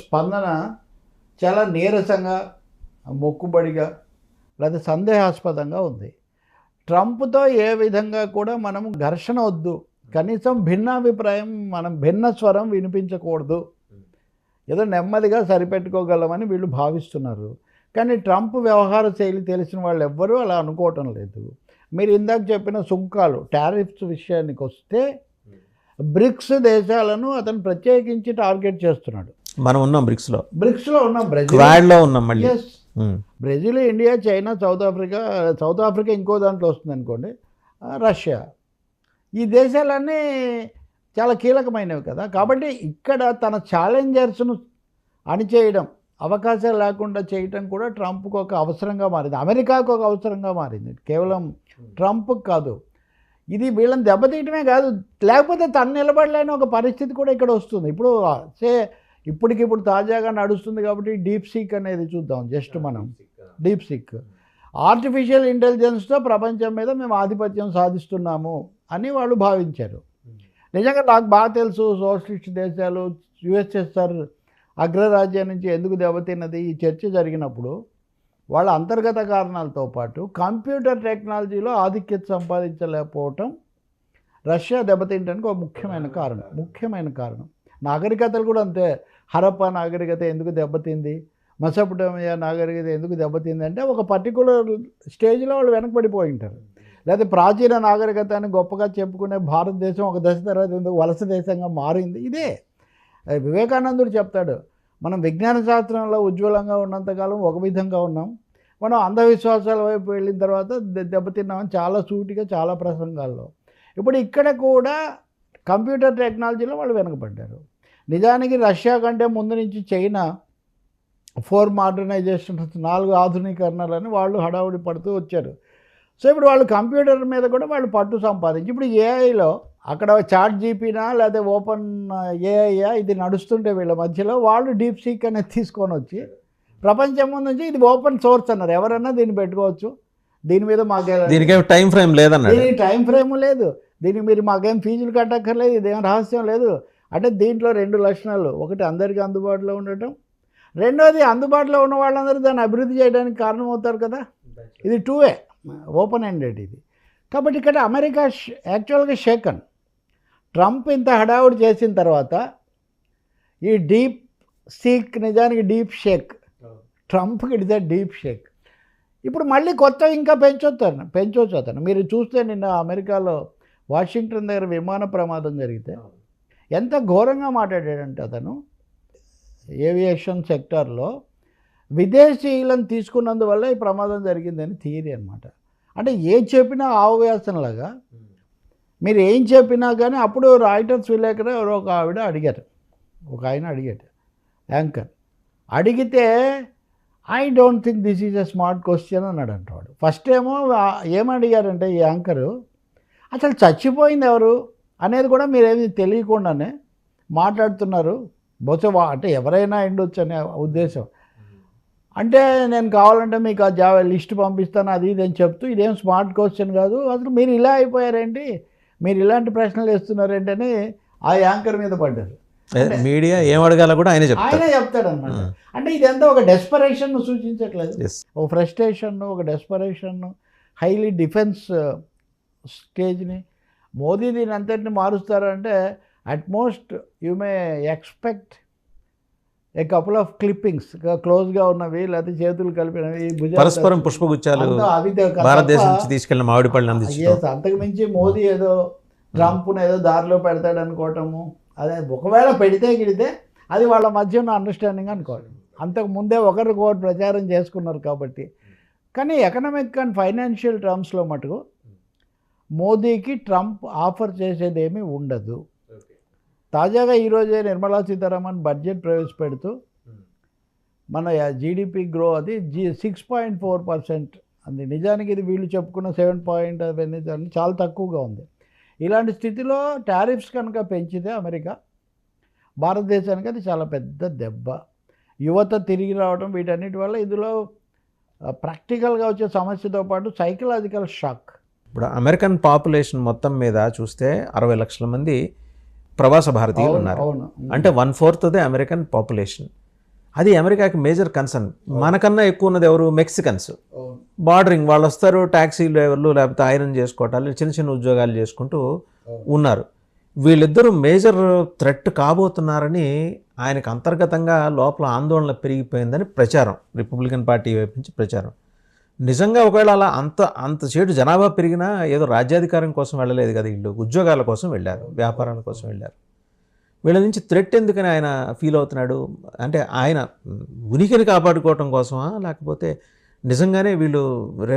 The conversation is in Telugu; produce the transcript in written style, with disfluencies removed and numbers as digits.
స్పందన చాలా నీరసంగా, మొక్కుబడిగా లేదా సందేహాస్పదంగా ఉంది. ట్రంప్తో ఏ విధంగా కూడా మనం ఘర్షణ వద్దు, కనీసం భిన్నాభిప్రాయం, మనం భిన్న స్వరం వినిపించకూడదు, ఏదో నెమ్మదిగా సరిపెట్టుకోగలమని వీళ్ళు భావిస్తున్నారు. కానీ ట్రంప్ వ్యవహార శైలి తెలిసిన వాళ్ళు ఎవ్వరూ అలా అనుకోవటం లేదు. మీరు ఇందాక చెప్పిన సుంకాలు, టారిఫ్స్ విషయానికి వస్తే బ్రిక్స్ దేశాలను అతను ప్రత్యేకించి టార్గెట్ చేస్తున్నాడు. మనం ఉన్నాం బ్రిక్స్లో ఉన్నాం, బ్రెజిల్లో ఉన్నాం మళ్ళీ. Brazil, India, China, south Africa ఇంకో దాంట్లో వస్తుంది అనుకోండి, రష్యా, ఈ దేశాలన్నీ చాలా కీలకమైనవి కదా. కాబట్టి ఇక్కడ తన ఛాలెంజర్స్ను అణిచేయడం, అవకాశాలు లేకుండా చేయటం కూడా ట్రంప్కి ఒక అవసరంగా మారింది, అమెరికాకు ఒక అవసరంగా మారింది. కేవలం ట్రంప్కి కాదు, ఇది వీళ్ళని దెబ్బతీయటమే కాదు, లేకపోతే తను నిలబడలేని ఒక పరిస్థితి కూడా ఇక్కడ వస్తుంది. ఇప్పుడు ఇప్పటికిప్పుడు తాజాగా నడుస్తుంది కాబట్టి డీప్ సీక్ అనేది చూద్దాం. జస్ట్ మనం డీప్ సీక్, ఆర్టిఫిషియల్ ఇంటెలిజెన్స్తో ప్రపంచం మీద మేము ఆధిపత్యం సాధిస్తున్నాము అని వాళ్ళు భావించారు. నిజంగా నాకు బాగా తెలుసు, సోషలిస్ట్ దేశాలు యుఎస్ఎస్ఆర్ అగ్రరాజ్యం నుంచి ఎందుకు దెబ్బతిన్నది ఈ చర్చ జరిగినప్పుడు వాళ్ళ అంతర్గత కారణాలతో పాటు కంప్యూటర్ టెక్నాలజీలో ఆధిక్యత సంపాదించలేకపోవటం రష్యా దెబ్బతింటానికి ఒక ముఖ్యమైన కారణం. నాగరికతలు కూడా అంతే. హరప్పా నాగరికత ఎందుకు దెబ్బతింది, మెసొపొటేమియా నాగరికత ఎందుకు దెబ్బతింది అంటే ఒక పర్టికులర్ స్టేజ్లో వాళ్ళు వెనకబడిపోయి ఉంటారు. లేదా ప్రాచీన నాగరికత అని గొప్పగా చెప్పుకునే భారతదేశం ఒక దశ తర్వాత ఎందుకు వలస దేశంగా మారింది. ఇదే వివేకానందుడు చెప్తాడు, మనం విజ్ఞాన శాస్త్రంలో ఉజ్వలంగా ఉన్నంతకాలం ఒక విధంగా ఉన్నాం, మనం అంధవిశ్వాసాల వైపు వెళ్ళిన తర్వాత దెబ్బతిన్నామని చాలా సూటిగా చాలా ప్రసంగాల్లో. ఇప్పుడు ఇక్కడ కూడా కంప్యూటర్ టెక్నాలజీలో వాళ్ళు వెనకబడ్డారు. నిజానికి రష్యా కంటే ముందు నుంచి చైనా 4 మోడర్నైజేషన్స్, 4 ఆధునీకరణలని వాళ్ళు హడావుడి పడుతూ వచ్చారు. సో ఇప్పుడు వాళ్ళు కంప్యూటర్ మీద కూడా వాళ్ళు పట్టు సంపాదించి ఇప్పుడు ఏఐలో అక్కడ చాట్ జీపీనా లేదా ఓపెన్ ఏఐయా ఇది నడుస్తుంటే వీళ్ళ మధ్యలో వాళ్ళు డీప్ సీక్ అనేది తీసుకొని వచ్చి ప్రపంచం ముందు నుంచి ఇది ఓపెన్ సోర్స్ అన్నారు, ఎవరన్నా దీన్ని పెట్టుకోవచ్చు, దీని మీద దీనికి టైం ఫ్రేమ్ లేదన్నారు. దీనికి టైం ఫ్రేమ్ లేదు, దీనికి మీరు మాకేం ఫీజులు కట్టక్కర్లేదు, ఇదేం రహస్యం లేదు. అంటే దీంట్లో 2 లక్షణాలు, ఒకటి అందరికీ అందుబాటులో ఉండటం, రెండోది అందుబాటులో ఉన్న వాళ్ళందరూ దాన్ని అభివృద్ధి చేయడానికి కారణమవుతారు కదా. ఇది 2 ఓపెన్ ఎండెడ్ ఇది. కాబట్టి ఇక్కడ అమెరికా యాక్చువల్గా షేకన్. ట్రంప్ ఇంత హడావుడి చేసిన తర్వాత ఈ డీప్ సీక్ నిజానికి డీప్ షేక్, ట్రంప్కి ఇట్ ఇస్ డీప్ షేక్. ఇప్పుడు మళ్ళీ కొత్త ఇంకా పెంచవచ్చు అతను. మీరు చూస్తే నిన్న అమెరికాలో వాషింగ్టన్ దగ్గర విమాన ప్రమాదం జరిగితే ఎంత ఘోరంగా మాట్లాడాడంటే అతను ఏవియేషన్ సెక్టార్లో విదేశీయులను తీసుకున్నందువల్ల ఈ ప్రమాదం జరిగిందని థియరీ అనమాట. అంటే ఏం చెప్పినా ఆవేశంలాగా మీరు ఏం చెప్పినా కానీ అప్పుడు రాయిటర్స్ విలేకరు ఎవరో ఒక ఆయన అడిగాడు, యాంకర్ అడిగితే I don't think this is a smart question అన్నాడు అంటాడు. ఫస్ట్ ఏమడిగారంటే ఈ యాంకరు, అసలు చచ్చిపోయింది ఎవరు అనేది కూడా మీరేమి తెలియకుండానే మాట్లాడుతున్నారు, బహుశా అంటే ఎవరైనా ఉండొచ్చు అనే ఉద్దేశం. అంటే నేను కావాలంటే మీకు ఆ లిస్ట్ పంపిస్తాను అది ఇది అని చెప్తూ ఇదేం స్మార్ట్ క్వశ్చన్ కాదు, అసలు మీరు ఇలా అయిపోయారేంటి, మీరు ఇలాంటి ప్రశ్నలు వేస్తున్నారేంటి అని ఆ యాంకర్ మీద పడ్డారు. మీడియా ఏం అడగాల కూడా ఆయనే చెప్తాడు అనమాట. అంటే ఇదంతా ఒక డెస్పరేషన్ను సూచించట్లేదు, ఒక ఫ్రస్ట్రేషన్, ఒక డెస్పరేషన్, హైలీ డిఫెన్స్ స్టేజ్ని. మోదీ దీని అంతటిని మారుస్తారంటే utmost you may expect a couple of clippings, క్లోజ్గా ఉన్నవి లేదా చేతులు కలిపినవి, పరస్పరం పుష్పగుచ్చాలు, భారతదేశం నుంచి తీసుకెళ్ళిన మామిడి పళ్ళు అందించారు. అంతకు మించి మోదీ ఏదో ట్రంప్ను ఏదో దారిలో పెడతాడు అనుకోవటము, అదే ఒకవేళ గిడితే అది వాళ్ళ మధ్య ఉన్న అండర్స్టాండింగ్ అనుకోవాలి. అంతకు ముందే ఒకరికొకరు ప్రచారం చేసుకున్నారు కాబట్టి. కానీ ఎకనామిక్ అండ్ ఫైనాన్షియల్ టర్మ్స్లో మటుకు మోదీకి ట్రంప్ ఆఫర్ చేసేదేమీ ఉండదు. తాజాగా ఈరోజే నిర్మలా సీతారామన్ బడ్జెట్ ప్రవేశపెడుతూ మన జీడిపి గ్రో అది 6.4% అంది. నిజానికి ఇది వీళ్ళు చెప్పుకున్న 7 అవన్నీ చాలా తక్కువగా ఉంది. ఇలాంటి స్థితిలో టారిఫ్స్ కనుక పెంచితే అమెరికా, భారతదేశానికి అది చాలా పెద్ద దెబ్బ. యువత తిరిగి రావడం, వీటన్నిటి వల్ల ఇందులో ప్రాక్టికల్గా వచ్చే సమస్యతో పాటు సైకలాజికల్ షాక్. ఇప్పుడు అమెరికన్ పాపులేషన్ మొత్తం మీద చూస్తే 60 లక్షల మంది ప్రవాస భారతీయులు ఉన్నారు. అవును. అంటే 1/4 అమెరికన్ పాపులేషన్. అది అమెరికాకి మేజర్ కన్సర్న్. మనకన్నా ఎక్కువ ఉన్నది ఎవరు? మెక్సికన్స్. బార్డరింగ్ వాళ్ళు వస్తారు, ట్యాక్సీ డ్రైవర్లు లేకపోతే ఐరన్ చేసుకోవటాలు, చిన్న చిన్న ఉద్యోగాలు చేసుకుంటూ ఉన్నారు. వీళ్ళిద్దరూ మేజర్ థ్రెట్ కాబోతున్నారని ఆయనకు అంతర్గతంగా లోపల ఆందోళన పెరిగిపోయిందని ప్రచారం, రిపబ్లికన్ పార్టీ వైపు నుంచి ప్రచారం. నిజంగా ఒకవేళ అలా అంత చేటు జనాభా పెరిగినా ఏదో రాజ్యాధికారం కోసం వెళ్ళలేదు కదా, వీళ్ళు ఉద్యోగాల కోసం వెళ్ళారు, వ్యాపారాల కోసం వెళ్ళారు. వీళ్ళ నుంచి థ్రెట్ ఎందుకని ఆయన ఫీల్ అవుతున్నాడు? అంటే ఆయన ఉనికిని కాపాడుకోవటం కోసమా, లేకపోతే నిజంగానే వీళ్ళు రేపు